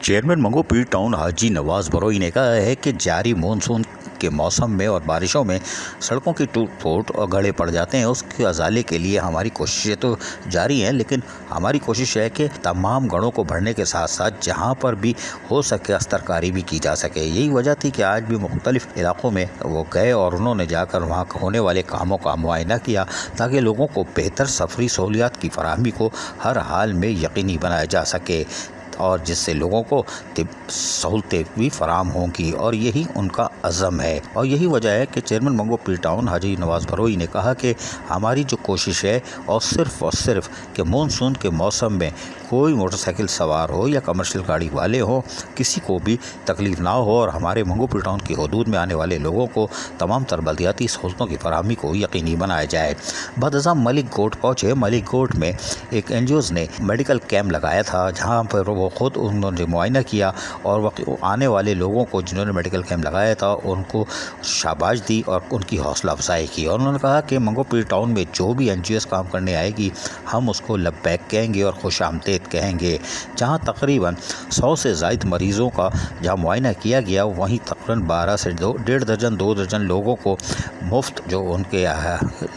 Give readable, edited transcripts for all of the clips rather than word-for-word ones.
Chairman मंगो पीर town हाजी नवाज बरोई ने कहा है कि जारी मानसून के मौसम में और बारिशों में सड़कों की टूट फूट और गड्ढे पड़ जाते हैं। उसके अजाले के लिए हमारी कोशिशें तो जारी हैं, लेकिन हमारी कोशिश है कि तमाम गड्ढों को भरने के साथ साथ जहां पर भी हो सके अस्तरकारी भी की जा सके। यही वजह थी कि आज भी मुख्तलिफ इलाकों में वो गए और उन्होंने जाकर वहाँ होने वाले कामों का मुआयना किया ताकि लोगों को बेहतर सफरी सहूलियात की फराहमी को हर हाल में यकीनी बनाया जा सके और जिससे लोगों को सहूलतें भी फराहम होंगी, और यही उनका अज़म है। और यही वजह है कि चेयरमैन मंगो पीर टाउन हाजी नवाज बरोई ने कहा कि हमारी जो कोशिश है और सिर्फ कि मानसून के मौसम में कोई मोटरसाइकिल सवार हो या कमर्शियल गाड़ी वाले हो, किसी को भी तकलीफ ना हो और हमारे मंगो पीर टाउन की हदूद में आने वाले लोगों को तमाम तर बल्दियाती सहूलतों की फराहमी को यकीनी बनाया जाए। बदअज़ाम मलिक गोट पहुँचे। मलिक गोट में एक NGOs ने मेडिकल कैंप लगाया था, जहाँ पर वो खुद उन्होंने मुआयना किया और आने वाले लोगों को जिन्होंने मेडिकल कैंप लगाया था उनको शाबाश दी और उनकी हौसला अफजाई की। और उन्होंने कहा कि मंगो पीर टाउन में जो भी NGOs काम करने आएगी हम उसको लब्बैक कहेंगे और खुश आमदेद कहेंगे। जहाँ तकरीबन 100 से ज़ायद मरीज़ों का जहाँ मुआयना किया गया, वहीं तकरीबन 12 से 1.5 दर्जन 2 दर्जन लोगों को मुफ्त जो उनके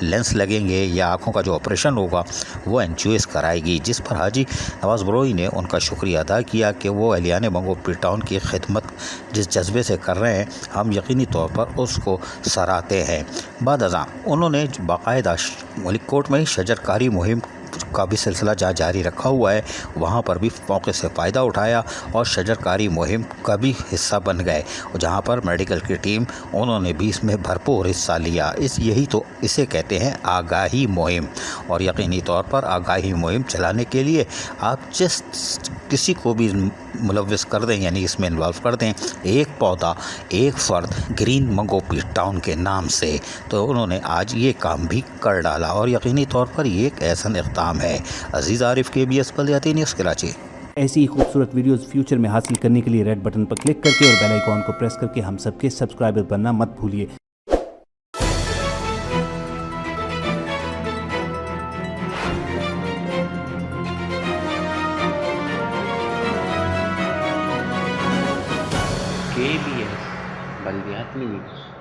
लेंस लगेंगे या आँखों का जो ऑपरेशन होगा वो NGOs कराएगी, जिस पर हाजी नवाज बरोई ने उनका शुक्रिया अदा किया कि वो अहलियान मंगो पीर टाउन की खिदमत जिस जज्बे से कर रहे हैं हम यकीनी तौर पर उसको सराहते हैं। बाद अज़ां उन्होंने बाकायदा मलिक कोट में शजरकारी मुहिम का भी सिलसिला जहाँ जारी रखा हुआ है वहाँ पर भी मौके से फ़ायदा उठाया और शजरकारी मुहिम का भी हिस्सा बन गए, और जहाँ पर मेडिकल की टीम उन्होंने भी इसमें भरपूर हिस्सा लिया। इसे कहते हैं आगाही मुहिम, और यकीनी तौर पर आगाही मुहिम चलाने के लिए आप जिस किसी को भी मुलव्वस कर दें, यानी इसमें इन्वॉल्व कर दें, एक पौधा एक फ़र्द ग्रीन मंगो पीर टाउन के नाम से, तो उन्होंने आज ये काम भी कर डाला और यकीनी तौर पर ये एक ऐसा इक़दाम है। अजीज़ आरिफ KBS बल्दियाती न्यूज़ कराची। ऐसी ही खूबसूरत वीडियोस फ्यूचर में हासिल करने के लिए रेड बटन पर क्लिक करके और बेल आइकॉन को प्रेस करके हम सबके सब्सक्राइबर बनना मत भूलिए। KBS बल्दियाती न्यूज़।